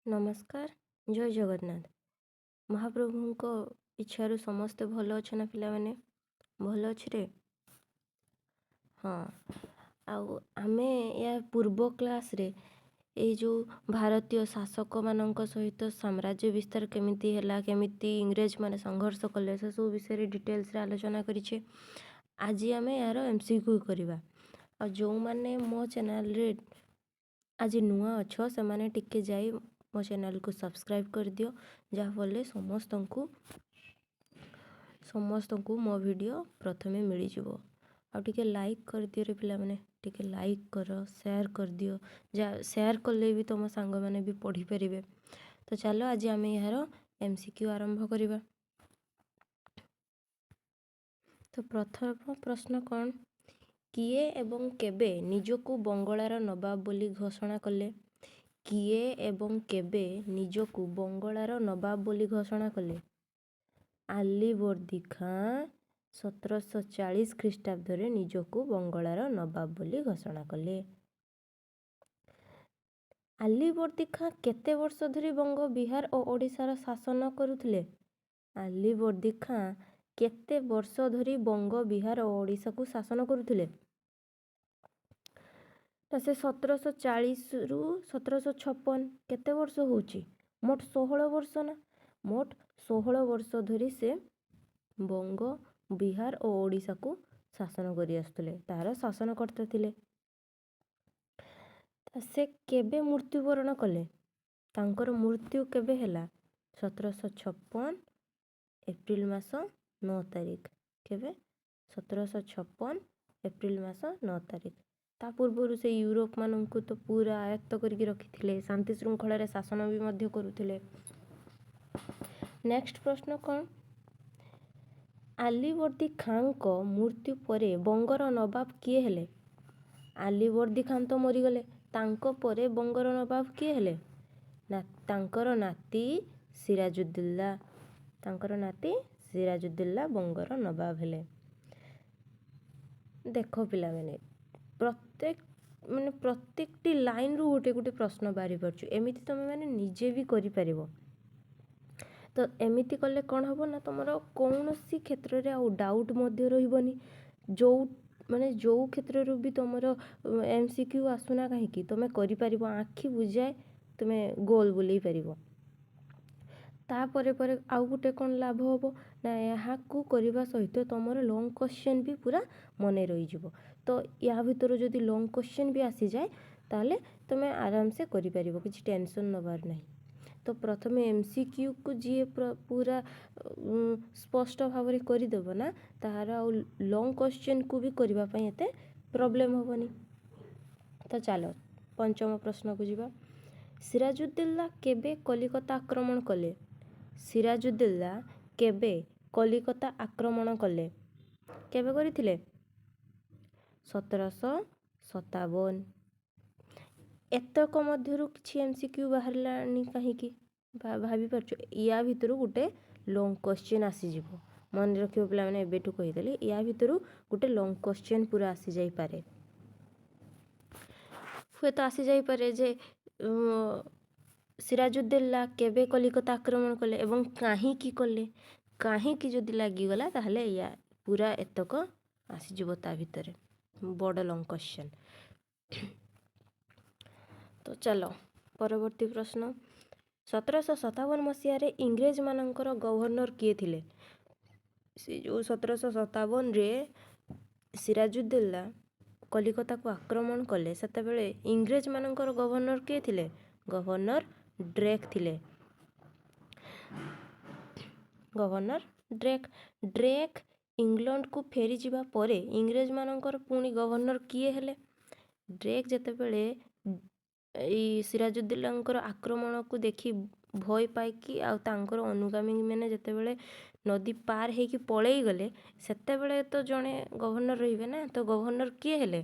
नमस्कार जय जगन्नाथ महाप्रभुଙ୍କ इच्छाରୁ ସମସ୍ତେ ଭଲ ଅଛ ନା ପିଲାମାନେ ଭଲ ଅଛି ରେ ହଁ ଆଉ ଆମେ या ପୂର୍ବ କ୍ଲାସ୍ରେ ଏଇ ଯେଉଁ ଭାରତୀୟ ଶାସକମାନଙ୍କ ସହିତ ସାମ୍ରାଜ୍ୟ ବିସ୍ତାର କେମିତି ହେଲା କେମିତି ଇଂରେଜମାନେ ସଂଘର୍ଷ କଲେ ସେସବୁ ବିଷୟରେ ଡିଟେଲ୍ସରେ ଆଲୋଚନା କରିଛେ। ଆଜି ଆମେ ଏହାର MCQ କରିବା। ଆଉ ଯେଉଁମାନେ ମୋ ଚ୍ୟାନେଲରେ ଆଜି ନୂଆ ଅଛ ସେମାନେ ଟିକେ ଯାଇ ମୋ ଚ୍ୟାନେଲକୁ ସବସ୍କ୍ରାଇବ୍ କରିଦିଅ ଯାହାଫଳରେ ସମସ୍ତଙ୍କୁ ମୋ ଭିଡ଼ିଓ ପ୍ରଥମେ ମିଳିଯିବ। ଆଉ ଟିକେ ଲାଇକ୍ କରିଦିଅ ରେ ପିଲାମାନେ, ଟିକେ ଲାଇକ୍ କର, ସେୟାର କରିଦିଅ, ସେୟାର କଲେ ବି ତୁମ ସାଙ୍ଗମାନେ ବି ପଢ଼ିପାରିବେ। ତ ଚାଲ ଆଜି ଆମେ ଏହାର MCQ ଆରମ୍ଭ କରିବା। ତ ପ୍ରଥମ ପ୍ରଶ୍ନ କ'ଣ? କିଏ ଏବଂ କେବେ ନିଜକୁ ବଙ୍ଗଳାର ନବାବ ବୋଲି ଘୋଷଣା କଲେ? କିଏ ଏବଂ କେବେ ନିଜକୁ ବଙ୍ଗଳାର ନବାବ ବୋଲି ଘୋଷଣା କଲେ? ଆଲିବର୍ଦୀ ଖାଁ 1740 ଖ୍ରୀଷ୍ଟାବ୍ଦରେ ନିଜକୁ ବଙ୍ଗଳାର ନବାବ ବୋଲି ଘୋଷଣା କଲେ। ଆଲିବର୍ଦୀ ଖାଁ କେତେ ବର୍ଷ ଧରି ବଙ୍ଗ, ବିହାର ଓ ଓଡ଼ିଶାର ଶାସନ କରୁଥିଲେ? ଆଲିବର୍ଦୀ ଖାଁ କେତେ ବର୍ଷ ଧରି ବଙ୍ଗ, ବିହାର ଓ ଓଡ଼ିଶାକୁ ଶାସନ କରୁଥିଲେ? ତ ସେ 1740ରୁ 1756 କେତେ ବର୍ଷ ହେଉଛି? ମୋଟ 16 ବର୍ଷ ନା? ମୋଟ 16 ବର୍ଷ ଧରି ସେ ବଙ୍ଗ, ବିହାର ଓ ଓଡ଼ିଶାକୁ ଶାସନ କରି ଆସୁଥିଲେ, ତାହାର ଶାସନକର୍ତ୍ତା ଥିଲେ। ସେ କେବେ ମୃତ୍ୟୁବରଣ କଲେ? ତାଙ୍କର ମୃତ୍ୟୁ କେବେ ହେଲା? 1756 ଏପ୍ରିଲ ମାସ 9 ତାରିଖ। କେବେ? 1756 ଏପ୍ରିଲ ମାସ 9 ତାରିଖ। ତା ପୂର୍ବରୁ ସେ ୟୁରୋପ ମାନଙ୍କୁ ତ ପୁରା ଆୟତ୍ତ କରିକି ରଖିଥିଲେ, ଶାନ୍ତି ଶୃଙ୍ଖଳାରେ ଶାସନ ବି ମଧ୍ୟ କରୁଥିଲେ। ନେକ୍ସଟ ପ୍ରଶ୍ନ କ'ଣ? ଆଲିବର୍ଦୀ ଖାଁଙ୍କ ମୃତ୍ୟୁ ପରେ ବଙ୍ଗର ନବାବ କିଏ ହେଲେ? ଆଲିବର୍ଦୀ ଖାଁ ତ ମରିଗଲେ, ତାଙ୍କ ପରେ ବଙ୍ଗର ନବାବ କିଏ ହେଲେ? ତାଙ୍କର ନାତି ସିରାଜୁଦ୍ଦୌଲା। ତାଙ୍କର ନାତି ସିରାଜୁଦ୍ଦୌଲା ବଙ୍ଗର ନବାବ ହେଲେ। ଦେଖ ପିଲାମାନେ, ପ୍ରତ୍ୟେକଟି ଲାଇନ୍ରୁ ଗୋଟେ ଗୋଟେ ପ୍ରଶ୍ନ ବାହାରି ପାରୁଛି। ଏମିତି ତୁମେମାନେ ନିଜେ ବି କରିପାରିବ। ତ ଏମିତି କଲେ କ'ଣ ହେବ ନା, ତୁମର କୌଣସି କ୍ଷେତ୍ରରେ ଆଉ ଡାଉଟ୍ ମଧ୍ୟ ରହିବନି। ଯେଉଁ କ୍ଷେତ୍ରରୁ ବି ତୁମର MCQ ଆସୁନା କାହିଁକି ତୁମେ କରିପାରିବ, ଆଖି ବୁଜାଏ ତୁମେ ଗୋଲ ବୁଲେଇ ପାରିବ। ତାପରେ ଆଉ ଗୋଟେ କ'ଣ ଲାଭ ହେବ ନା, ଏହାକୁ କରିବା ସହିତ ତୁମର ଲଙ୍ଗ୍ କ୍ୱେଶ୍ଚନ୍ ବି ପୁରା ମନେ ରହିଯିବ। ତ ୟା ଭିତରୁ ଯଦି ଲଙ୍ଗ୍ କ୍ୱେଶ୍ଚନ୍ ବି ଆସିଯାଏ ତାହେଲେ ତୁମେ ଆରାମସେ କରିପାରିବ, କିଛି ଟେନସନ୍ ନେବାର ନାହିଁ। ତ ପ୍ରଥମେ MCQକୁ ଯିଏ ପୁରା ସ୍ପଷ୍ଟ ଭାବରେ କରିଦେବ ନା, ତାହାର ଆଉ ଲଙ୍ଗ୍ କ୍ୱେଶ୍ଚନ୍କୁ ବି କରିବା ପାଇଁ ଏତେ ପ୍ରୋବ୍ଲେମ୍ ହେବନି। ତ ଚାଲ ପଞ୍ଚମ ପ୍ରଶ୍ନକୁ ଯିବା। ସିରାଜୁଦ୍ଦୌଲା କେବେ କଲିକତା ଆକ୍ରମଣ କଲେ? ସିରାଜୁଦ୍ଦୌଲା କେବେ କଲିକତା ଆକ୍ରମଣ କଲେ? କେବେ କରିଥିଲେ? 1757। ଏତକ ମଧ୍ୟରୁ କିଛି MCQ ବାହାରିଲାନି କାହିଁକି ଭାବିପାରୁଛ? ୟା ଭିତରୁ ଗୋଟେ ଲଙ୍ଗ୍ କ୍ୱେଶ୍ଚନ୍ ଆସିଯିବ। ମନେ ରଖିବ ପିଲାମାନେ, ଏବେଠୁ କହିଦେଲି, ୟା ଭିତରୁ ଗୋଟେ ଲଙ୍ଗ୍ କ୍ୱେଶ୍ଚନ୍ ପୁରା ଆସିଯାଇପାରେ। ହୁଏତ ଆସିଯାଇପାରେ ଯେ ସିରାଜୁଦ୍ଦୌଲା କେବେ କଲିକତା ଆକ୍ରମଣ କଲେ ଏବଂ କାହିଁକି କଲେ। କାହିଁକି ଯଦି ଲାଗିଗଲା ତାହେଲେ ପୁରା ଏତକ ଆସିଯିବ ତା ଭିତରେ, ବଡ଼ ଲଙ୍ଗ୍ କ୍ୱେଶ୍ଚନ୍। ତ ଚାଲ ପରବର୍ତ୍ତୀ ପ୍ରଶ୍ନ। 1757 ମସିହାରେ ଇଂରେଜମାନଙ୍କର ଗଭର୍ଣ୍ଣର କିଏ ଥିଲେ? ସେ ଯେଉଁ 1757ରେ ସିରାଜୁଦ୍ଦୌଲା କଲିକତାକୁ ଆକ୍ରମଣ କଲେ ସେତେବେଳେ ଇଂରେଜମାନଙ୍କର ଗଭର୍ଣ୍ଣର କିଏ ଥିଲେ? ଗଭର୍ଣ୍ଣର ଡ୍ରେକ୍ ଥିଲେ। ଗଭର୍ଣ୍ଣର ଡ୍ରେକ୍ ଇଂଲଣ୍ଡକୁ ଫେରିଯିବା ପରେ ଇଂରେଜମାନଙ୍କର ପୁଣି ଗଭର୍ଣ୍ଣର କିଏ ହେଲେ? ଡ୍ରେକ୍ ଯେତେବେଳେ ଏଇ ସିରାଜୁଦ୍ଦୌଲାଙ୍କର ଆକ୍ରମଣକୁ ଦେଖି ଭୟ ପାଇକି ଆଉ ତାଙ୍କର ଅନୁଗାମୀମାନେ ଯେତେବେଳେ ନଦୀ ପାର ହେଇକି ପଳେଇ ଗଲେ ସେତେବେଳେ ତ ଜଣେ ଗଭର୍ଣ୍ଣର ରହିବେ ନା। ତ ଗଭର୍ଣ୍ଣର କିଏ ହେଲେ?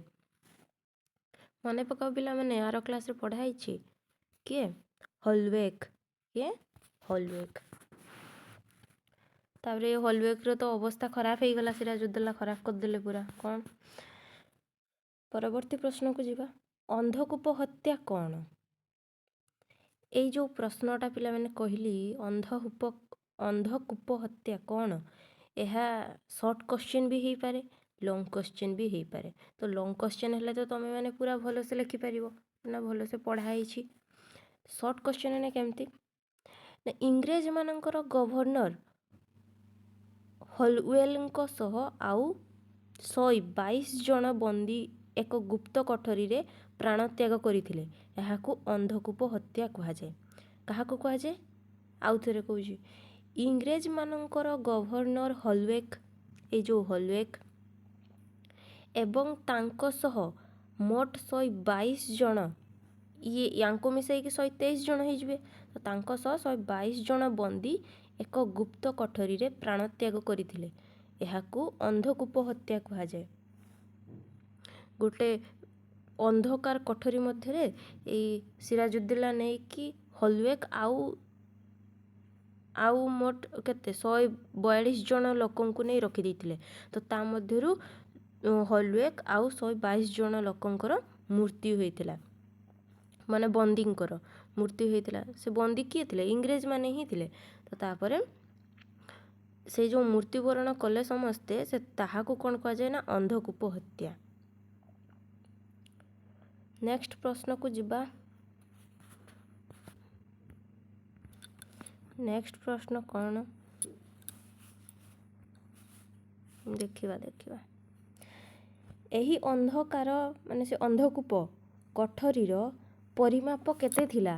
ମନେ ପକାଅ ପିଲାମାନେ, ଆର କ୍ଲାସ୍ରେ ପଢ଼ା ହେଇଛି। କିଏ? ହୋଲୱେକ୍। କିଏ? ହୋଲୱେକ୍। ତାପରେ ଏ ହୋଲୱେକ୍ର ତ ଅବସ୍ଥା ଖରାପ ହେଇଗଲା, ସିରାଜୁଦ୍ଦୌଲା ଖରାପ କରିଦେଲେ ପୁରା। କ'ଣ? ପରବର୍ତ୍ତୀ ପ୍ରଶ୍ନକୁ ଯିବା। ଅନ୍ଧକୂପ ହତ୍ୟା କ'ଣ? ଏଇ ଯେଉଁ ପ୍ରଶ୍ନଟା ପିଲାମାନେ କହିଲି ଅନ୍ଧକୂପ ହତ୍ୟା କ'ଣ, ଏହା ସର୍ଟ କ୍ୱେଶ୍ଚିନ୍ ବି ହେଇପାରେ, ଲଙ୍ଗ୍ କ୍ୱେଶ୍ଚିନ୍ ବି ହେଇପାରେ। ତ ଲଙ୍ଗ୍ କ୍ୱେଶ୍ଚିନ୍ ହେଲେ ତ ତୁମେମାନେ ପୁରା ଭଲସେ ଲେଖିପାରିବ ନା, ଭଲସେ ପଢ଼ା ହେଇଛି। ସର୍ଟ କ୍ୱେଶ୍ଚିନ୍ ହେଲେ କେମିତି ନା, ଇଂରେଜମାନଙ୍କର ଗଭର୍ଣ୍ଣର ହଲୱେଲଙ୍କ ସହ ଆଉ 122 ଜଣ ବନ୍ଦୀ ଏକ ଗୁପ୍ତ କୋଠରୀରେ ପ୍ରାଣତ୍ୟାଗ କରିଥିଲେ। ଏହାକୁ ଅନ୍ଧକୂପ ହତ୍ୟା କୁହାଯାଏ। କାହାକୁ କୁହାଯାଏ? ଆଉ ଥରେ କହୁଛି, ଇଂରେଜମାନଙ୍କର ଗଭର୍ଣ୍ଣର ହଲୱେକ୍, ଏଇ ଯେଉଁ ହଲୱେକ୍ ଏବଂ ତାଙ୍କ ସହ ମୋଟ 122 ଜଣ, ୟାଙ୍କୁ ମିଶାଇକି 123 ଜଣ ହେଇଯିବେ। ତ ତାଙ୍କ ସହ 122 ଜଣ ବନ୍ଦୀ ଏକ ଗୁପ୍ତ କୋଠରୀରେ ପ୍ରାଣତ୍ୟାଗ କରିଥିଲେ। ଏହାକୁ ଅନ୍ଧକୂପ ହତ୍ୟା କୁହାଯାଏ। ଗୋଟେ ଅନ୍ଧକାର କୋଠରୀ ମଧ୍ୟରେ ଏଇ ସିରାଜୁଦ୍ଦୌଲା ନେଇକି ହଲୱେକ୍ ଆଉ ମୋଟ କେତେ 142 ଜଣ ଲୋକଙ୍କୁ ନେଇ ରଖିଦେଇଥିଲେ। ତ ତା ମଧ୍ୟରୁ ହଲୱେକ୍ ଆଉ 122 ଜଣ ଲୋକଙ୍କର ମୃତ୍ୟୁ ହୋଇଥିଲା, ମାନେ ବନ୍ଦୀଙ୍କର ମୃତ୍ୟୁ ହୋଇଥିଲା। ସେ ବନ୍ଦୀ କିଏ ଥିଲେ? ଇଂରେଜମାନେ ହିଁ ଥିଲେ। ତ ତାପରେ ସେ ଯେଉଁ ମୃତ୍ୟୁବରଣ କଲେ ସମସ୍ତେ, ସେ ତାହାକୁ କ'ଣ କୁହାଯାଏ ନା, ଅନ୍ଧକୂପ ହତ୍ୟା। ନେକ୍ସଟ ପ୍ରଶ୍ନକୁ ଯିବା। ନେକ୍ସଟ ପ୍ରଶ୍ନ କ'ଣ ଦେଖିବା। ଏହି ଅନ୍ଧକାର ମାନେ ସେ ଅନ୍ଧକୂପ କୋଠରୀର ପରିମାପ କେତେ ଥିଲା?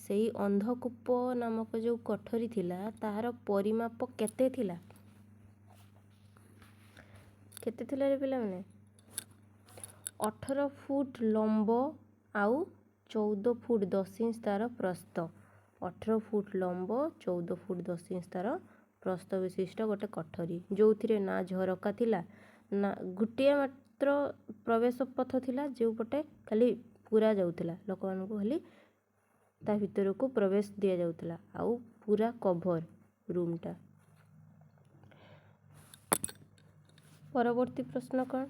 ସେଇ ଅନ୍ଧକୂପ ନାମକ ଯେଉଁ କୋଠରୀ ଥିଲା, ତାହାର ପରିମାପ କେତେ ଥିଲା? କେତେ ଥିଲା ରେ ପିଲାମାନେ? 18 ଫୁଟ ଲମ୍ବ ଆଉ 14 ଫୁଟ 10 ଇଞ୍ଚ ତାର ପ୍ରସ୍ଥ। 18 ଫୁଟ ଲମ୍ବ, 14 ଫୁଟ 10 ଇଞ୍ଚ ତାର ପ୍ରସ୍ଥ ବିଶିଷ୍ଟ ଗୋଟେ କୋଠରୀ, ଯେଉଁଥିରେ ନା ଝରକା ଥିଲା, ନା ଗୋଟିଏ ମାତ୍ର ପ୍ରବେଶ ପଥ ଥିଲା, ଯେଉଁପଟେ ଖାଲି ପୁରା ଯାଉଥିଲା, ଲୋକମାନଙ୍କୁ ଖାଲି ତା ଭିତରକୁ ପ୍ରବେଶ ଦିଆଯାଉଥିଲା, ଆଉ ପୁରା କଭର ରୁମ୍ଟା। ପରବର୍ତ୍ତୀ ପ୍ରଶ୍ନ କ'ଣ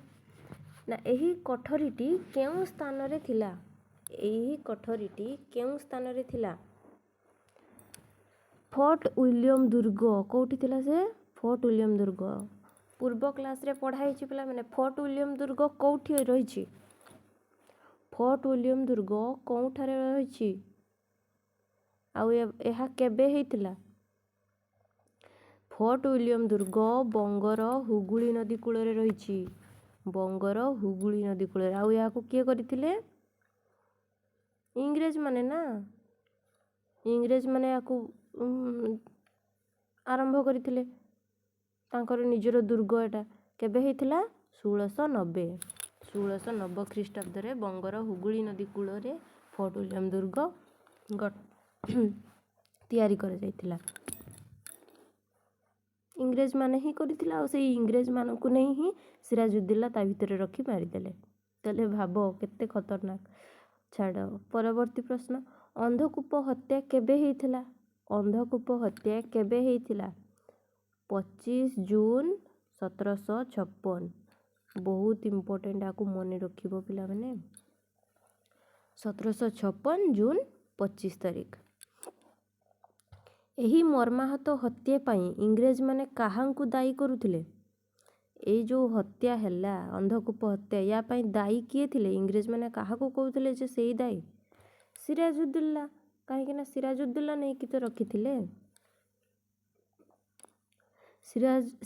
ନା, ଏହି କୋଠରୀଟି କେଉଁ ସ୍ଥାନରେ ଥିଲା? ଏହି କୋଠରୀଟି କେଉଁ ସ୍ଥାନରେ ଥିଲା? ଫୋର୍ଟ ୱିଲିୟମ ଦୁର୍ଗ। କେଉଁଠି ଥିଲା ସେ? ଫୋର୍ଟ ୱିଲିୟମ ଦୁର୍ଗ। ପୂର୍ବ କ୍ଲାସରେ ପଢ଼ା ହେଇଛି ପିଲାମାନେ, ଫୋର୍ଟ ୱିଲିୟମ ଦୁର୍ଗ କେଉଁଠି ରହିଛି? ଫୋର୍ଟ ୱିଲିୟମ ଦୁର୍ଗ କେଉଁଠାରେ ରହିଛି? ଆଉ ଏହା କେବେ ହେଇଥିଲା? ଫୋର୍ଟ ୱିଲିୟମ ଦୁର୍ଗ ବଙ୍ଗର ହୁଗୁଳି ନଦୀ କୂଳରେ ରହିଛି। ବଙ୍ଗର ହୁଗୁଳି ନଦୀ କୂଳରେ। ଆଉ ଏହାକୁ କିଏ କରିଥିଲେ? ଇଂରେଜମାନେ ନା। ଇଂରେଜମାନେ ଏହାକୁ ଆରମ୍ଭ କରିଥିଲେ, ତାଙ୍କର ନିଜର ଦୁର୍ଗ ଏଟା। କେବେ ହେଇଥିଲା? 1690 ଖ୍ରୀଷ୍ଟାବ୍ଦରେ ବଙ୍ଗର ହୁଗୁଳି ନଦୀ କୂଳରେ ଫୋର୍ଟ ୱିଲିୟମ ଦୁର୍ଗ ତିଆରି କରାଯାଇଥିଲା। ଇଂରେଜମାନେ ହିଁ କରିଥିଲେ, ଆଉ ସେଇ ଇଂରେଜମାନଙ୍କୁ ନେଇ ହିଁ ସିରାଜୁଦ୍ଦୌଲା ତା ଭିତରେ ରଖି ମାରିଦେଲେ। ତାହେଲେ ଭାବ କେତେ ଖତରନାକ। ଛାଡ଼, ପରବର୍ତ୍ତୀ ପ୍ରଶ୍ନ, ଅନ୍ଧକୂପ ହତ୍ୟା କେବେ ହେଇଥିଲା? ଅନ୍ଧକୂପ ହତ୍ୟା କେବେ ହେଇଥିଲା? 25 ଜୁନ 1756। ବହୁତ ଇମ୍ପୋର୍ଟାଣ୍ଟ, ଆକୁ ମନେ ରଖିବ ପିଲାମାନେ। 1756 ଜୁନ 25 ତାରିଖ। ଏହି ମର୍ମାହତ ହତ୍ୟା ପାଇଁ ଇଂରେଜମାନେ କାହାଙ୍କୁ ଦାୟୀ କରୁଥିଲେ? ଏଇ ଯେଉଁ ହତ୍ୟା ହେଲା, ଅନ୍ଧକୂପ ହତ୍ୟା, ୟା ପାଇଁ ଦାୟୀ କିଏ ଥିଲେ? ଇଂରେଜମାନେ କାହାକୁ କହୁଥିଲେ ଯେ ସେଇ ଦାୟୀ? ସିରାଜୁଦ୍ଦୌଲା। କାହିଁକି ନା ସିରାଜୁଦ୍ଦୌଲା ନେଇକି ତ ରଖିଥିଲେ।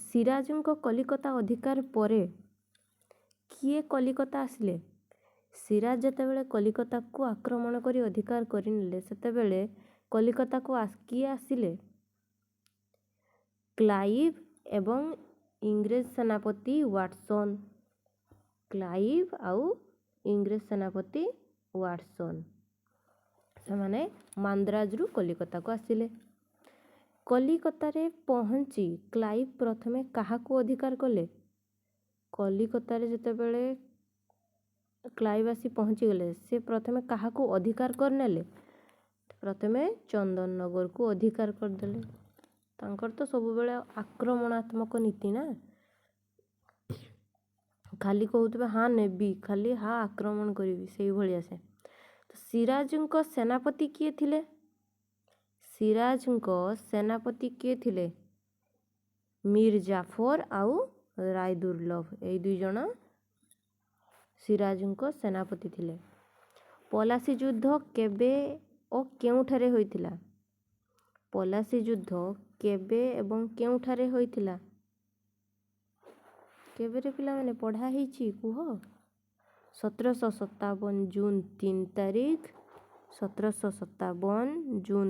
ସିରାଜଙ୍କ କଲିକତା ଅଧିକାର ପରେ କିଏ କଲିକତା ଆସିଲେ? ସିରାଜ ଯେତେବେଳେ କଲିକତାକୁ ଆକ୍ରମଣ କରି ଅଧିକାର କରିନେଲେ, ସେତେବେଳେ କଲିକତାକୁ କିଏ ଆସିଲେ? କ୍ଲାଇଭ ଏବଂ ଇଂରେଜ ସେନାପତି ୱାଟସନ୍। କ୍ଲାଇଭ ଆଉ ଇଂରେଜ ସେନାପତି ୱାଟସନ୍, ସେମାନେ ମାନ୍ଦ୍ରାଜରୁ କଲିକତାକୁ ଆସିଲେ। କଲିକତାରେ ପହଞ୍ଚି କ୍ଲାଇଭ ପ୍ରଥମେ କାହାକୁ ଅଧିକାର କଲେ? କଲିକତାରେ ଯେତେବେଳେ କ୍ଲାଇଭ ଆସି ପହଞ୍ଚିଗଲେ, ସେ ପ୍ରଥମେ କାହାକୁ ଅଧିକାର କରିନେଲେ? ପ୍ରଥମେ ଚନ୍ଦନନଗରକୁ ଅଧିକାର କରିଦେଲେ। ତାଙ୍କର ତ ସବୁବେଳେ ଆକ୍ରମଣାତ୍ମକ ନୀତି ନା, ଖାଲି କହୁଥିବେ ହଁ ନେବି, ଖାଲି ହଁ ଆକ୍ରମଣ କରିବି, ସେଇଭଳିଆ ସେ। ତ ସିରାଜଙ୍କ ସେନାପତି କିଏ ଥିଲେ? ସିରାଜଙ୍କ ସେନାପତି କିଏ ଥିଲେ? ମୀର ଜାଫର ଆଉ ରାୟଦୁର୍ଲଭ, ଏଇ ଦୁଇ ଜଣ ସିରାଜଙ୍କ ସେନାପତି ଥିଲେ। ପଲାସି ଯୁଦ୍ଧ କେବେ ଓ କେଉଁଠାରେ ହୋଇଥିଲା? ପଲାସି ଯୁଦ୍ଧ କେବେ ଏବଂ କେଉଁଠାରେ ହୋଇଥିଲା? କେବେରେ ପିଲାମାନେ ପଢ଼ା ହେଇଛି କୁହ? 1757 ଜୁନ 3 ତାରିଖ, 1757 ଜୁନ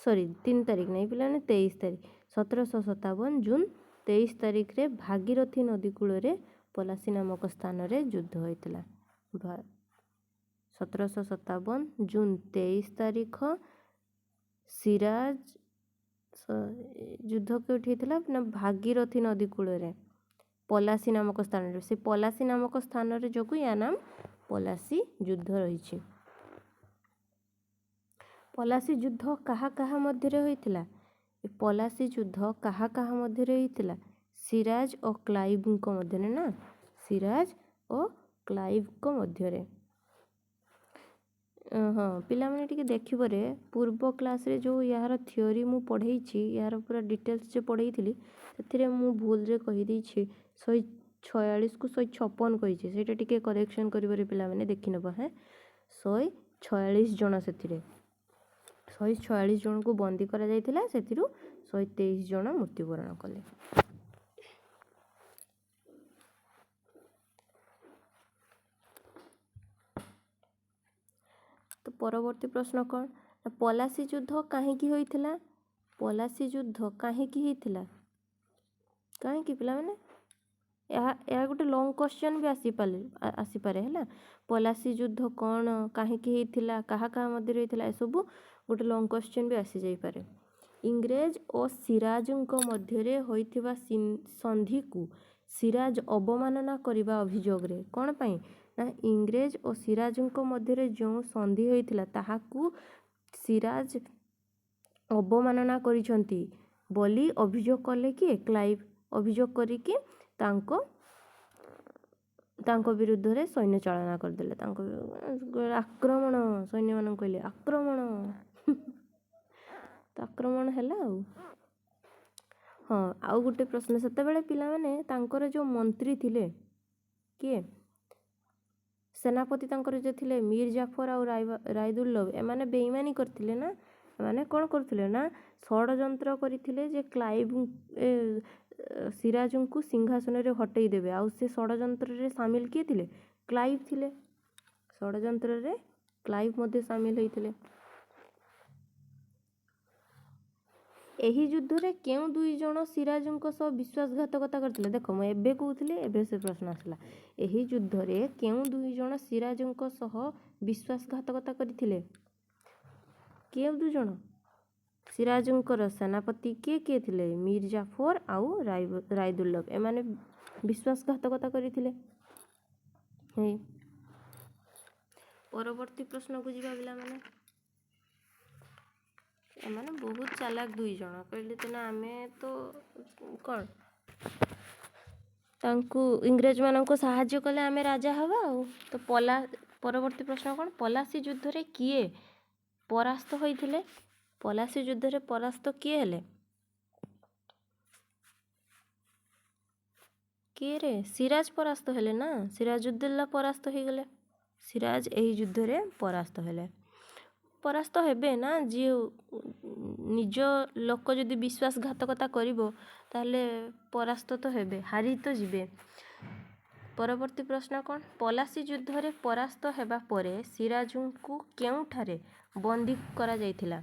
3 ତାରିଖ नहीं पिलाने 23 तारीख 1757 ଜୁନ 23 ତାରିଖରେ ଭାଗୀରଥୀ ନଦୀ କୂଳରେ ପଲାସି ନାମକ ସ୍ଥାନରେ ଯୁଦ୍ଧ ହୋଇଥିଲା। 1757 ଜୁନ 23 ତାରିଖ ସିରାଜ ଯୁଦ୍ଧ କେଉଁଠି ହେଇଥିଲା ନା ଭାଗୀରଥୀ ନଦୀ କୂଳରେ ପଲାସି ନାମକ ସ୍ଥାନରେ। ସେ ପଲାସି ନାମକ ସ୍ଥାନରେ ଯୋଗୁଁ ୟା ନାମ ପଲାସି ଯୁଦ୍ଧ ରହିଛି। ପଲାସି ଯୁଦ୍ଧ କାହା କାହା ମଧ୍ୟରେ ହୋଇଥିଲା? ଏ ପଲାସି ଯୁଦ୍ଧ କାହା କାହା ମଧ୍ୟରେ ହୋଇଥିଲା? ସିରାଜ ଓ କ୍ଲାଇଭଙ୍କ ମଧ୍ୟରେ ନା, ସିରାଜ ଓ କ୍ଲାଇଭଙ୍କ ମଧ୍ୟରେ। ହଁ ପିଲାମାନେ ଟିକେ ଦେଖିବରେ ପୂର୍ବ କ୍ଲାସ୍ରେ ଯେଉଁ ଏହାର ଥିଓରି ମୁଁ ପଢ଼େଇଛି, ଏହାର ପୁରା ଡିଟେଲ୍ସ ଯେ ପଢ଼େଇଥିଲି, ସେଥିରେ ମୁଁ ଭୁଲରେ କହିଦେଇଛି 146କୁ 156 କହିଛି। ସେଇଟା ଟିକେ କରେକ୍ସନ୍ କରିବାରେ ପିଲାମାନେ ଦେଖିନେବ। 146 ଜଣ, ସେଥିରେ 146 ଜଣଙ୍କୁ ବନ୍ଦୀ କରାଯାଇଥିଲା, ସେଥିରୁ 123 ଜଣ ମୃତ୍ୟୁବରଣ କଲେ। ତ ପରବର୍ତ୍ତୀ ପ୍ରଶ୍ନ କ'ଣ? ପଲାସି ଯୁଦ୍ଧ କାହିଁକି ହୋଇଥିଲା? ପଲାସି ଯୁଦ୍ଧ କାହିଁକି ହେଇଥିଲା? କାହିଁକି ପିଲାମାନେ? ଏହା ଗୋଟେ ଲଙ୍ଗ କ୍ୱେଶ୍ଚନ୍ ବି ଆସିପାରେ ହେଲା। ପଲାସି ଯୁଦ୍ଧ କ'ଣ, କାହିଁକି ହେଇଥିଲା, କାହା କାହା ମଧ୍ୟରେ ହେଇଥିଲା, ଏସବୁ ଗୋଟେ ଲଙ୍ଗ କ୍ୱେଶ୍ଚନ୍ ବି ଆସିଯାଇପାରେ। ଇଂରେଜ ଓ ସିରାଜଙ୍କ ମଧ୍ୟରେ ହୋଇଥିବା ସନ୍ଧିକୁ ସିରାଜ ଅବମାନନା କରିବା ଅଭିଯୋଗରେ କ'ଣ ପାଇଁ ନା ଇଂରେଜ ଓ ସିରାଜଙ୍କ ମଧ୍ୟରେ ଯେଉଁ ସନ୍ଧି ହୋଇଥିଲା ତାହାକୁ ସିରାଜ ଅବମାନନା କରିଛନ୍ତି ବୋଲି ଅଭିଯୋଗ କଲେ କିଏ? କ୍ଲାଇଭ। ଅଭିଯୋଗ କରିକି ତାଙ୍କ ବିରୁଦ୍ଧରେ ସୈନ୍ୟ ଚାଳନା କରିଦେଲେ। ତାଙ୍କ ଆକ୍ରମଣ, ସୈନ୍ୟମାନଙ୍କୁ କହିଲେ ଆକ୍ରମଣ। ତ ଆକ୍ରମଣ ହେଲା ଆଉ। ହଁ, ଆଉ ଗୋଟେ ପ୍ରଶ୍ନ, ସେତେବେଳେ ପିଲାମାନେ ତାଙ୍କର ଯେଉଁ ମନ୍ତ୍ରୀ ଥିଲେ କିଏ? ସେନାପତି ତାଙ୍କର ଯେ ଥିଲେ ମୀର ଜାଫର ଆଉ ରାୟଦୁର୍ଲଭ, ଏମାନେ ବେଇମାନି କରିଥିଲେ ନା। ଏମାନେ କ'ଣ କରୁଥିଲେ ନା ଷଡ଼ଯନ୍ତ୍ର କରିଥିଲେ ଯେ କ୍ଲାଇଭ ସିରାଜଙ୍କୁ ସିଂହାସନରେ ହଟେଇ ଦେବେ। ଆଉ ସେ ଷଡ଼ଯନ୍ତ୍ରରେ ସାମିଲ କିଏ ଥିଲେ? କ୍ଲାଇଭ ଥିଲେ। ଷଡ଼ଯନ୍ତ୍ରରେ କ୍ଲାଇଭ ମଧ୍ୟ ସାମିଲ ହୋଇଥିଲେ। ଏହି ଯୁଦ୍ଧରେ କେଉଁ ଦୁଇ ଜଣ ସିରାଜଙ୍କ ସହ ବିଶ୍ୱାସଘାତକତା କରିଥିଲେ? ଦେଖ ମୁଁ ଏବେ କହୁଥିଲି, ଏବେ ସେ ପ୍ରଶ୍ନ ଆସିଲା। ଏହି ଯୁଦ୍ଧରେ କେଉଁ ଦୁଇ ଜଣ ସିରାଜଙ୍କ ସହ ବିଶ୍ୱାସଘାତକତା କରିଥିଲେ? କେଉଁ ଦୁଇ ଜଣ? ସିରାଜଙ୍କର ସେନାପତି କିଏ କିଏ ଥିଲେ? ମୀର ଜାଫର ଆଉ ରାୟଦୁର୍ଲଭ, ଏମାନେ ବିଶ୍ୱାସଘାତକତା କରିଥିଲେ। ପରବର୍ତ୍ତୀ ପ୍ରଶ୍ନକୁ ଯିବା ପିଲାମାନେ। ଏମାନେ ବହୁତ ଚାଲାକ ଦୁଇ ଜଣ। କହିଲେ ତ ନା ଆମେ ତ କ'ଣ ତାଙ୍କୁ ଇଂରେଜମାନଙ୍କୁ ସାହାଯ୍ୟ କଲେ ଆମେ ରାଜା ହେବା ଆଉ। ତ ପରବର୍ତ୍ତୀ ପ୍ରଶ୍ନ କ'ଣ? ପଲାସି ଯୁଦ୍ଧରେ କିଏ ପରାସ୍ତ ହୋଇଥିଲେ? ପଲାସି ଯୁଦ୍ଧରେ ପରାସ୍ତ କିଏ ହେଲେ? କିଏ ରେ? ସିରାଜ ପରାସ୍ତ ହେଲେ ନା। ସିରାଜୁଦ୍ଦୌଲା ପରାସ୍ତ ହେଇଗଲେ। ସିରାଜ ଏହି ଯୁଦ୍ଧରେ ପରାସ୍ତ ହେଲେ। ପରାସ୍ତ ହେବେ ନା, ଯିଏ ନିଜ ଲୋକ ଯଦି ବିଶ୍ୱାସଘାତକତା କରିବ ତାହେଲେ ପରାସ୍ତ ତ ହେବେ, ହାରି ତ ଯିବେ। ପରବର୍ତ୍ତୀ ପ୍ରଶ୍ନ କ'ଣ? ପଲାସି ଯୁଦ୍ଧରେ ପରାସ୍ତ ହେବା ପରେ ସିରାଜଙ୍କୁ କେଉଁଠାରେ ବନ୍ଦୀ କରାଯାଇଥିଲା?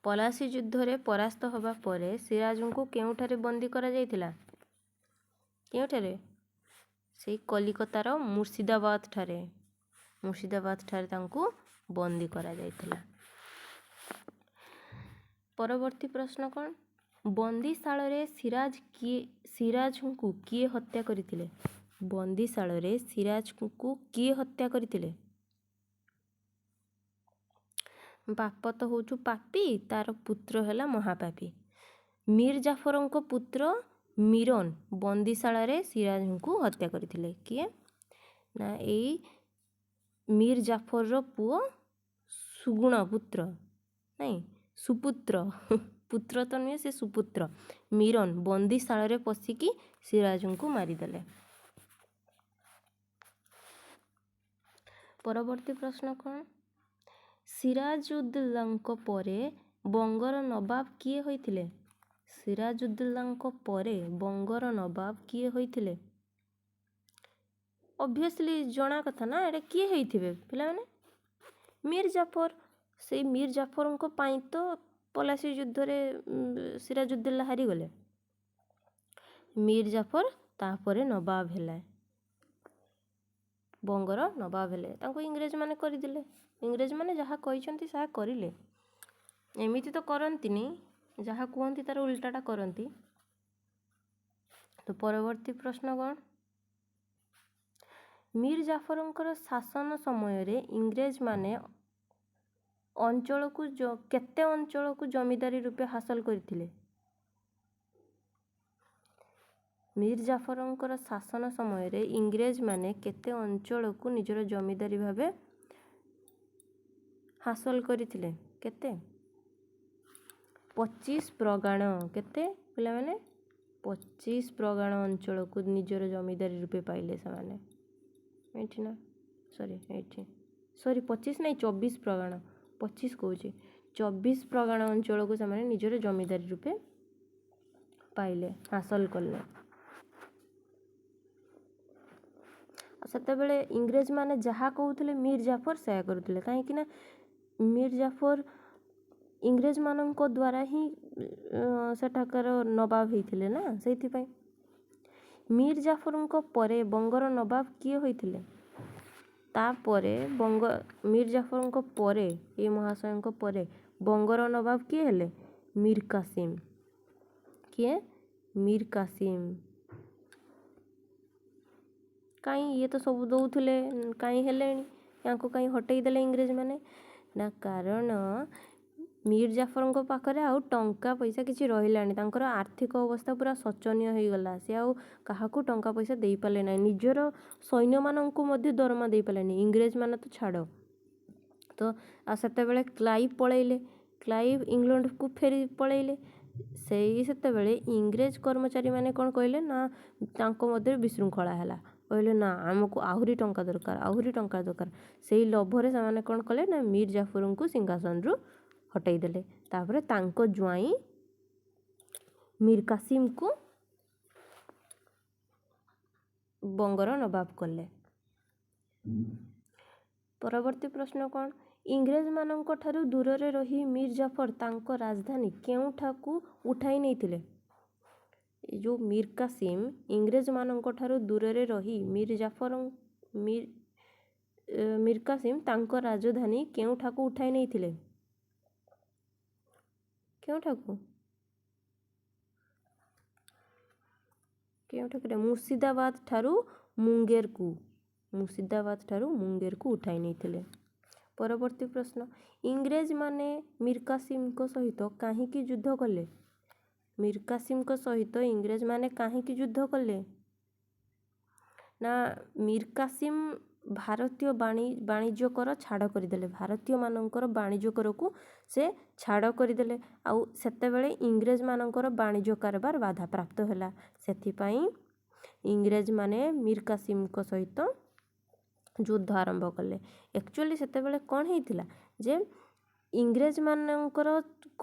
ପଲାସି ଯୁଦ୍ଧରେ ପରାସ୍ତ ହେବା ପରେ ସିରାଜଙ୍କୁ କେଉଁଠାରେ ବନ୍ଦୀ କରାଯାଇଥିଲା? କେଉଁଠାରେ? ସେଇ କଲିକତାର ମୁର୍ଶିଦାବାଦ ଠାରେ ତାଙ୍କୁ ବନ୍ଦୀ କରାଯାଇଥିଲା। ପରବର୍ତ୍ତୀ ପ୍ରଶ୍ନ କ'ଣ? ବନ୍ଦୀଶାଳରେ ସିରାଜଙ୍କୁ କିଏ ହତ୍ୟା କରିଥିଲେ? ବନ୍ଦୀଶାଳରେ ସିରାଜଙ୍କୁ କିଏ ହତ୍ୟା କରିଥିଲେ? ବାପ ତ ହେଉଛୁ ପାପୀ, ତାର ପୁତ୍ର ହେଲା ମହାପାପୀ। ମୀର ଜାଫରଙ୍କ ପୁତ୍ର ମିରନ ବନ୍ଦୀଶାଳରେ ସିରାଜଙ୍କୁ ହତ୍ୟା କରିଥିଲେ। କିଏ? ନା ଏଇ ମୀର ଜାଫରର ପୁଅ ସୁଗୁଣ ପୁତ୍ର ନାଇଁ ସୁପୁତ୍ର ପୁତ୍ର ତ ନୁହେଁ ସେ ସୁପୁତ୍ର ମିରନ ବନ୍ଦିଶାଳରେ ପଶିକି ସିରାଜଙ୍କୁ ମାରିଦେଲେ। ପରବର୍ତ୍ତୀ ପ୍ରଶ୍ନ କ'ଣ? ସିରାଜୁଦ୍ଦୌଲାଙ୍କ ପରେ ବଙ୍ଗର ନବାବ କିଏ ହୋଇଥିଲେ? ସିରାଜୁଦ୍ଦୌଲାଙ୍କ ପରେ ବଙ୍ଗର ନବାବ କିଏ ହୋଇଥିଲେ? ଅବଭିୟସଲି ଜଣା କଥା ନା ଏଇଟା କିଏ ହେଇଥିବେ ପିଲାମାନେ? ମୀର ଜାଫର। ସେଇ ମୀର ଜାଫରଙ୍କ ପାଇଁ ତ ପଲାସି ଯୁଦ୍ଧରେ ସିରାଜୁଦ୍ଦୌଲା ହାରିଗଲେ। ମୀର ଜାଫର ତାପରେ ନବାବ ହେଲେ, ବଙ୍ଗର ନବାବ ହେଲେ। ତାଙ୍କୁ ଇଂରେଜମାନେ କରିଦେଲେ। ଇଂରେଜମାନେ ଯାହା କହିଛନ୍ତି ତାହା କରିଲେ। ଏମିତି ତ କରନ୍ତିନି, ଯାହା କୁହନ୍ତି ତାର ଉଲ୍ଟାଟା କରନ୍ତି। ତ ପରବର୍ତ୍ତୀ ପ୍ରଶ୍ନ କ'ଣ? ମୀର ଜାଫରଙ୍କର ଶାସନ ସମୟରେ ଇଂରେଜମାନେ କେତେ ଅଞ୍ଚଳକୁ ଜମିଦାରୀ ରୂପେ ହାସଲ କରିଥିଲେ? ମୀର ଜାଫରଙ୍କର ଶାସନ ସମୟରେ ଇଂରେଜମାନେ କେତେ ଅଞ୍ଚଳକୁ ନିଜର ଜମିଦାରୀ ଭାବେ ହାସଲ କରିଥିଲେ? କେତେ? 25 ପ୍ରଗାଣ। କେତେ ପିଲାମାନେ? 25 ପ୍ରଗାଣ ଅଞ୍ଚଳକୁ ନିଜର ଜମିଦାରୀ ରୂପେ ପାଇଲେ ସେମାନେ। ଏଇଠି ନା ଏଇଠି 25 ନାଇଁ 24 ପ୍ରଗାଣ, 25 କହୁଛି। 24 ପ୍ରଗାଣ ଅଞ୍ଚଳକୁ ସେମାନେ ନିଜର ଜମିଦାରୀ ରୂପେ ପାଇଲେ, ହାସଲ କଲେ। ସେତେବେଳେ ଇଂରେଜମାନେ ଯାହା କହୁଥିଲେ ମୀର ଜାଫର ସେୟା କରୁଥିଲେ। କାହିଁକି ନା ମୀର ଜାଫର ଇଂରେଜମାନଙ୍କ ଦ୍ୱାରା ହିଁ ସେଠାକାର ନବାବ ହେଇଥିଲେ ନା, ସେଇଥିପାଇଁ। ମୀର ଜାଫରଙ୍କ ପରେ ବଙ୍ଗର ନବାବ କିଏ ହୋଇଥିଲେ? ତାପରେ ମୀର ଜାଫରଙ୍କ ପରେ ଏ ମହାଶୟଙ୍କ ପରେ ବଙ୍ଗର ନବାବ କିଏ ହେଲେ? ମୀର କାସିମ। କିଏ? ମୀର କାସିମ। କାହିଁ ଇଏ ତ ସବୁ ଦଉଥିଲେ, କାହିଁ ହେଲେଣି? ୟାଙ୍କୁ କାହିଁ ହଟେଇ ଦେଲେ ଇଂରେଜମାନେ? ନା କାରଣ ମୀର ଜାଫରଙ୍କ ପାଖରେ ଆଉ ଟଙ୍କା ପଇସା କିଛି ରହିଲାନି। ତାଙ୍କର ଆର୍ଥିକ ଅବସ୍ଥା ପୁରା ଶୋଚନୀୟ ହେଇଗଲା। ସେ ଆଉ କାହାକୁ ଟଙ୍କା ପଇସା ଦେଇପାରିଲେ ନାହିଁ। ନିଜର ସୈନ୍ୟମାନଙ୍କୁ ମଧ୍ୟ ଦରମା ଦେଇପାରିଲେନି। ଇଂରେଜମାନେ ତ ଛାଡ଼। ତ ଆଉ ସେତେବେଳେ କ୍ଲାଇଭ ପଳେଇଲେ। କ୍ଲାଇଭ ଇଂଲଣ୍ଡକୁ ପଳେଇଲେ। ସେତେବେଳେ ଇଂରେଜ କର୍ମଚାରୀମାନେ କ'ଣ କହିଲେ ନା, ତାଙ୍କ ମଧ୍ୟରେ ବିଶୃଙ୍ଖଳା ହେଲା। କହିଲେ ନା ଆମକୁ ଆହୁରି ଟଙ୍କା ଦରକାର, ଆହୁରି ଟଙ୍କା ଦରକାର। ସେଇ ଲୋଭରେ ସେମାନେ କ'ଣ କଲେ ନା ମୀର ଜାଫରଙ୍କୁ ସିଂହାସନରୁ ହଟେଇ ଦେଲେ। ତାପରେ ତାଙ୍କ ଜ୍ୱାଇଁ ମୀର କାସିମକୁ ବଙ୍ଗର ନବାବ କଲେ। ପରବର୍ତ୍ତୀ ପ୍ରଶ୍ନ କ'ଣ? ଇଂରେଜମାନଙ୍କ ଠାରୁ ଦୂରରେ ରହି ମୀର ଜାଫର ତାଙ୍କ ରାଜଧାନୀ କେଉଁଠାକୁ ଉଠାଇ ନେଇଥିଲେ? ଏ ଯେଉଁ ମୀର କାସିମ ଇଂରେଜମାନଙ୍କ ଠାରୁ ଦୂରରେ ରହି ମୀର କାସିମ ତାଙ୍କ ରାଜଧାନୀ କେଉଁଠାକୁ ଉଠାଇ ନେଇଥିଲେ? କେଉଁଠାକୁ? ମୁର୍ଶିଦାବାଦ ଠାରୁ ମୁଙ୍ଗେରକୁ ଉଠାଇ ନେଇଥିଲେ। ପରବର୍ତ୍ତୀ ପ୍ରଶ୍ନ, ଇଂରେଜମାନେ ମୀର କାସିମଙ୍କ ସହିତ କାହିଁକି ଯୁଦ୍ଧ କଲେ? ମୀର କାସିମଙ୍କ ସହିତ ଇଂରେଜମାନେ କାହିଁକି ଯୁଦ୍ଧ କଲେ? ନା ମୀର କାସିମ ଭାରତୀୟ ବାଣିଜ୍ୟ କର ଛାଡ଼ କରିଦେଲେ। ଭାରତୀୟମାନଙ୍କର ବାଣିଜ୍ୟ କରକୁ ସେ ଛାଡ଼ କରିଦେଲେ। ଆଉ ସେତେବେଳେ ଇଂରେଜମାନଙ୍କର ବାଣିଜ୍ୟ କାରବାର ବାଧାପ୍ରାପ୍ତ ହେଲା। ସେଥିପାଇଁ ଇଂରେଜମାନେ ମୀର କାସିମଙ୍କ ସହିତ ଯୁଦ୍ଧ ଆରମ୍ଭ କଲେ। ଆକ୍ଚୁଆଲି ସେତେବେଳେ କ'ଣ ହେଇଥିଲା ଯେ ଇଂରେଜମାନଙ୍କର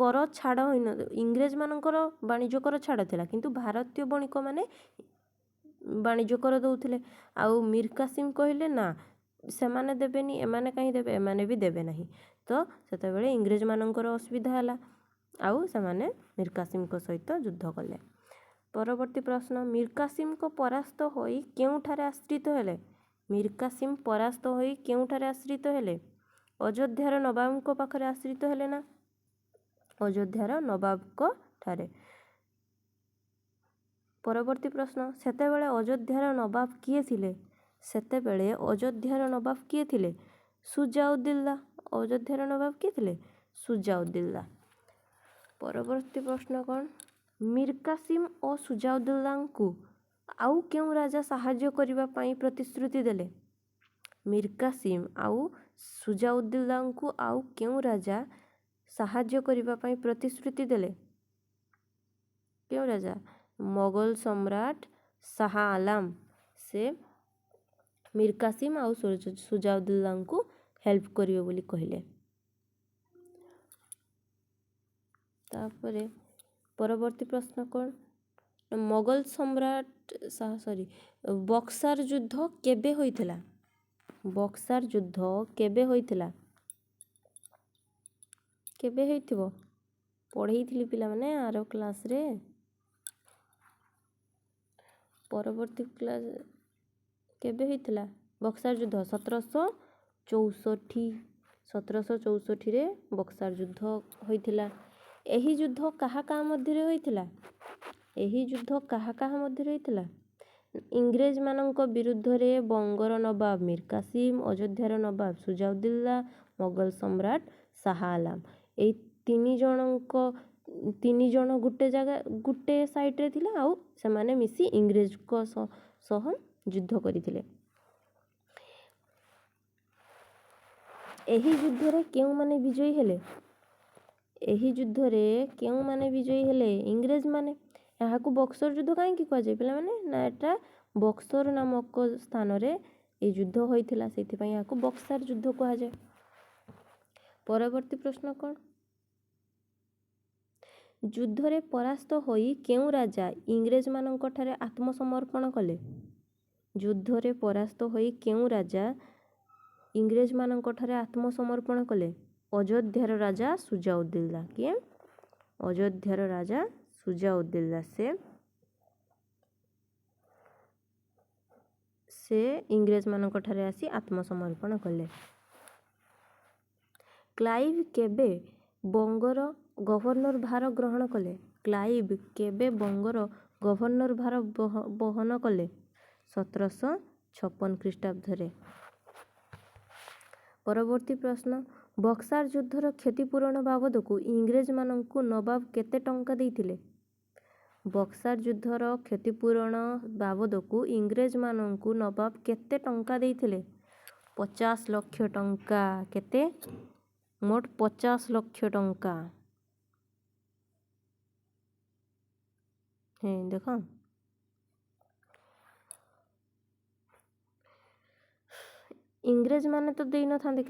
କର ଛାଡ଼ ଇଂରେଜମାନଙ୍କର ବାଣିଜ୍ୟ କର ଛାଡ଼ ଥିଲା, କିନ୍ତୁ ଭାରତୀୟ ବଣିକମାନେ ବାଣିଜ୍ୟ କର ଦେଉଥିଲେ। ଆଉ ମୀର କାସିମ କହିଲେ ନା ସେମାନେ ଦେବେନି, ଏମାନେ କାହିଁ ଦେବେ, ଏମାନେ ବି ଦେବେ ନାହିଁ। ତ ସେତେବେଳେ ଇଂରେଜମାନଙ୍କର ଅସୁବିଧା ହେଲା। ଆଉ ସେମାନେ ମୀର କାସିମଙ୍କ ସହିତ ଯୁଦ୍ଧ କଲେ। ପରବର୍ତ୍ତୀ ପ୍ରଶ୍ନ, ମୀର କାସିମଙ୍କ ପରାସ୍ତ ହୋଇ କେଉଁଠାରେ ଆଶ୍ରିତ ହେଲେ? ମୀର କାସିମ ପରାସ୍ତ ହୋଇ କେଉଁଠାରେ ଆଶ୍ରିତ ହେଲେ? ଅଯୋଧ୍ୟାର ନବାବଙ୍କ ପାଖରେ ଆଶ୍ରିତ ହେଲେ ନା? ଅଯୋଧ୍ୟାର ନବାବଙ୍କ ଠାରେ। ପରବର୍ତ୍ତୀ ପ୍ରଶ୍ନ, ସେତେବେଳେ ଅଯୋଧ୍ୟାର ନବାବ କିଏ ଥିଲେ? ସେତେବେଳେ ଅଯୋଧ୍ୟାର ନବାବ କିଏ ଥିଲେ? ସୁଜାଉଦ୍ଦୌଲା। ଅଯୋଧ୍ୟାର ନବାବ କିଏ ଥିଲେ? ସୁଜାଉଦ୍ଦୌଲା। ପରବର୍ତ୍ତୀ ପ୍ରଶ୍ନ କ'ଣ? ମୀର କାସିମ ଓ ସୁଜାଉଦ୍ଦୌଲାଙ୍କୁ ଆଉ କେଉଁ ରାଜା ସାହାଯ୍ୟ କରିବା ପାଇଁ ପ୍ରତିଶ୍ରୁତି ଦେଲେ? ମୀର କାସିମ ଆଉ ସୁଜାଉଦ୍ଦୌଲାଙ୍କୁ ଆଉ କେଉଁ ରାଜା ସାହାଯ୍ୟ କରିବା ପାଇଁ ପ୍ରତିଶ୍ରୁତି ଦେଲେ? କେଉଁ ରାଜା? ମୋଗଲ ସମ୍ରାଟ ଶାହା ଆଲାମ ସେ ମୀର କାସିମ ଆଉ ସୁଜାଉଦ୍ଦୌଲାଙ୍କୁ ହେଲ୍ପ କରିବେ ବୋଲି କହିଲେ। ତାପରେ ପରବର୍ତ୍ତୀ ପ୍ରଶ୍ନ କ'ଣ? ମୋଗଲ ସମ୍ରାଟ ବକ୍ସାର ଯୁଦ୍ଧ କେବେ ହୋଇଥିଲା? ବକ୍ସାର ଯୁଦ୍ଧ କେବେ ହୋଇଥିଲା? କେବେ ହେଇଥିବ? ପଢ଼େଇଥିଲି ପିଲାମାନେ ଆର କ୍ଲାସ୍ରେ। ପରବର୍ତ୍ତୀ କ୍ଲାସ୍ କେବେ ହେଇଥିଲା ବକ୍ସାର ଯୁଦ୍ଧ? 1764ରେ ବକ୍ସାର ଯୁଦ୍ଧ ହୋଇଥିଲା। ଏହି ଯୁଦ୍ଧ କାହା କାହା ମଧ୍ୟରେ ହୋଇଥିଲା? ଏହି ଯୁଦ୍ଧ କାହା କାହା ମଧ୍ୟରେ ହୋଇଥିଲା? ଇଂରେଜମାନଙ୍କ ବିରୁଦ୍ଧରେ ବଙ୍ଗର ନବାବ ମୀର କାସିମ, ଅଯୋଧ୍ୟାର ନବାବ ସୁଜାଉଦ୍ଦୌଲା, ମୋଗଲ ସମ୍ରାଟ ଶାହା ଆଲାମ। ଏଇ ତିନି ଜଣ ଗୋଟେ ସାଇଡ଼ରେ ଥିଲା ଆଉ ସେମାନେ ମିଶି ଇଂରେଜଙ୍କ ସହ ଯୁଦ୍ଧ କରିଥିଲେ। ଏହି ଯୁଦ୍ଧରେ କେଉଁମାନେ ବିଜୟୀ ହେଲେ? ଏହି ଯୁଦ୍ଧରେ କେଉଁମାନେ ବିଜୟୀ ହେଲେ? ଇଂରେଜମାନେ। ଏହାକୁ ବକ୍ସର ଯୁଦ୍ଧ କାହିଁକି କୁହାଯାଏ ପିଲାମାନେ? ନା ଏଟା ବକ୍ସର ନାମକ ସ୍ଥାନରେ ଏହି ଯୁଦ୍ଧ ହୋଇଥିଲା, ସେଥିପାଇଁ ଏହାକୁ ବକ୍ସାର ଯୁଦ୍ଧ କୁହାଯାଏ। ପରବର୍ତ୍ତୀ ପ୍ରଶ୍ନ କ'ଣ? ଯୁଦ୍ଧରେ ପରାସ୍ତ ହୋଇ କେଉଁ ରାଜା ଇଂରେଜମାନଙ୍କଠାରେ ଆତ୍ମସମର୍ପଣ କଲେ? ଯୁଦ୍ଧରେ ପରାସ୍ତ ହୋଇ କେଉଁ ରାଜା ଇଂରେଜମାନଙ୍କଠାରେ ଆତ୍ମସମର୍ପଣ କଲେ? ଅଯୋଧ୍ୟାର ରାଜା ସୁଜାଉଦ୍ଦୌଲା। କିଏ? ଅଯୋଧ୍ୟାର ରାଜା ସୁଜାଉଦ୍ଦୌଲା ସେ ଇଂରେଜମାନଙ୍କଠାରେ ଆସି ଆତ୍ମସମର୍ପଣ କଲେ। କ୍ଲାଇଭ କେବେ ବଙ୍ଗର ଗଭର୍ଣ୍ଣର ଭାର ଗ୍ରହଣ କଲେ? କ୍ଲାଇଭ କେବେ ବଙ୍ଗର ଗଭର୍ଣ୍ଣର ଭାର ବହନ କଲେ? 1756 ଖ୍ରୀଷ୍ଟାବ୍ଦରେ। ପରବର୍ତ୍ତୀ ପ୍ରଶ୍ନ, ବକ୍ସାର ଯୁଦ୍ଧର କ୍ଷତିପୂରଣ ବାବଦକୁ ଇଂରେଜମାନଙ୍କୁ ନବାବ କେତେ ଟଙ୍କା ଦେଇଥିଲେ? ବକ୍ସାର ଯୁଦ୍ଧର କ୍ଷତିପୂରଣ ବାବଦକୁ ଇଂରେଜମାନଙ୍କୁ ନବାବ କେତେ ଟଙ୍କା ଦେଇଥିଲେ? 50 ଲକ୍ଷ ଟଙ୍କା। କେତେ? ମୋଟ 50 ଲକ୍ଷ ଟଙ୍କା। ଦେଖ ଇଂରେଜମାନେ ତ ଦେଇନଥାନ୍ତେ,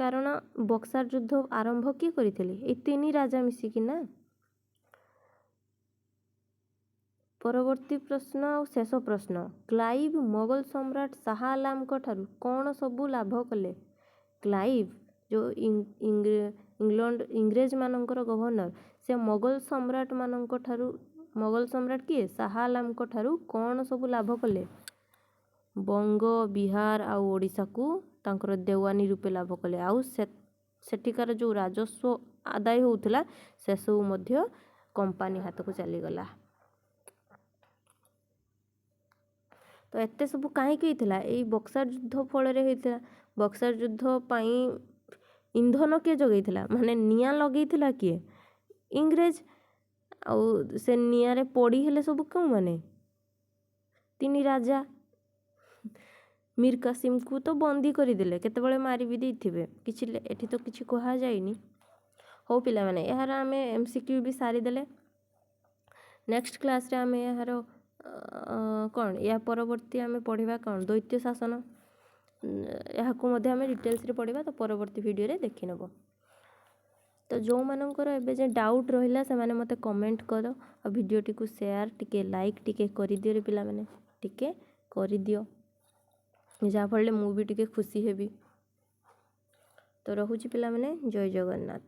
କାରଣ ବକ୍ସାର ଯୁଦ୍ଧ ଆରମ୍ଭ କିଏ କରିଥିଲେ? ଏଇ ତିନି ରାଜା ମିଶିକି ନା। ପରବର୍ତ୍ତୀ ପ୍ରଶ୍ନ ଆଉ ଶେଷ ପ୍ରଶ୍ନ, କ୍ଲାଇଭ ମୋଗଲ ସମ୍ରାଟ ଶାହା ଆଲାମଙ୍କ ଠାରୁ କ'ଣ ସବୁ ଲାଭ କଲେ? କ୍ଲାଇଭ ଯେଉଁ ଇଂରେଜମାନଙ୍କର ଗଭର୍ଣ୍ଣର, ସେ ମୋଗଲ ସମ୍ରାଟ କିଏ? ଶାହା ଆଲାମଙ୍କ ଠାରୁ କ'ଣ ସବୁ ଲାଭ କଲେ? ବଙ୍ଗ, ବିହାର ଆଉ ଓଡ଼ିଶାକୁ ତାଙ୍କର ଦେୱାନୀ ରୂପେ ଲାଭ କଲେ। ଆଉ ସେଠିକାର ଯେଉଁ ରାଜସ୍ୱ ଆଦାୟ ହେଉଥିଲା ସେସବୁ ମଧ୍ୟ କମ୍ପାନୀ ହାତକୁ ଚାଲିଗଲା। ତ ଏତେ ସବୁ କାହିଁକି ହେଇଥିଲା? ଏଇ ବକ୍ସାର ଯୁଦ୍ଧ ଫଳରେ ହେଇଥିଲା। ବକ୍ସାର ଯୁଦ୍ଧ ପାଇଁ ଇନ୍ଧନ କିଏ ଯୋଗାଇଥିଲା? ମାନେ ନିଆଁ ଲଗେଇଥିଲା କିଏ? ଇଂରେଜ। ଆଉ ସେ ନିଆଁରେ ପୋଡ଼ି ହେଲେ ସବୁ କେଉଁମାନେ? ତିନି ରାଜା। ମୀର କାସିମକୁ ତ ବନ୍ଦୀ କରିଦେଲେ, କେତେବେଳେ ମାରି ବି ଦେଇଥିବେ, ଏଠି ତ କିଛି କୁହାଯାଇନି। ହଉ ପିଲାମାନେ, ଏହାର ଆମେ MCQ ବି ସାରିଦେଲେ। ନେକ୍ସଟ କ୍ଲାସ୍ରେ ଆମେ ଏହାର କ'ଣ ଏହା ପରବର୍ତ୍ତୀ ଆମେ ପଢ଼ିବା କ'ଣ ଦ୍ୱୈତ ଶାସନ। ଏହାକୁ ମଧ୍ୟ ଆମେ ଡିଟେଲ୍ସରେ ପଢ଼ିବା, ତ ପରବର୍ତ୍ତୀ ଭିଡ଼ିଓରେ ଦେଖିନେବ। ତ ଯେଉଁମାନଙ୍କର ଏବେ ଯେ ଡାଉଟ୍ ରହିଲା ସେମାନେ ମୋତେ କମେଣ୍ଟ କର, ଆଉ ଭିଡ଼ିଓଟିକୁ ସେୟାର, ଟିକେ ଲାଇକ୍ ଟିକେ କରିଦିଅ ପିଲାମାନେ, ଟିକେ କରିଦିଅ, ଯାହାଫଳରେ ମୁଁ ବି ଟିକେ ଖୁସି ହେବି। ତ ରହୁଛି ପିଲାମାନେ, ଜୟ ଜଗନ୍ନାଥ।